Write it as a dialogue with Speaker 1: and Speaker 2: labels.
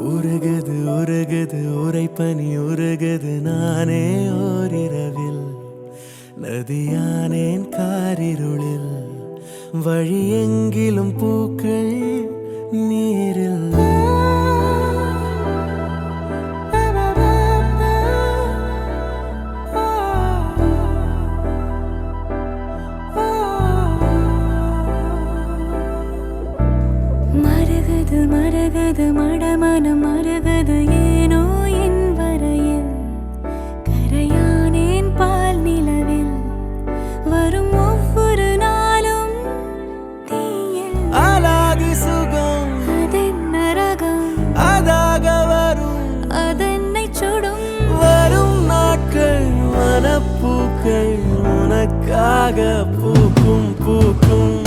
Speaker 1: உருகுது உருகுது உரைப்பனி உருகுது நானே ஓரிரவில் நதியானேன் காரிருளில் வழி எங்கிலும் பூக்கள் நீரில்
Speaker 2: மருகுது மருகுது மடமனம் மருகுது ஏனோ என் வரையில் கரையானேன் பால் நிலவில் வரும் ஒவ்வொரு நாளும் தீயில்
Speaker 1: அலாதி சுகம்
Speaker 2: அதென்ன ரகம்
Speaker 1: அதாக வரும்
Speaker 2: அதென்னை சுடும்
Speaker 1: வரும் நாட்கள் மனப்பூக்கள் உனக்காக பூக்கும் பூக்கும்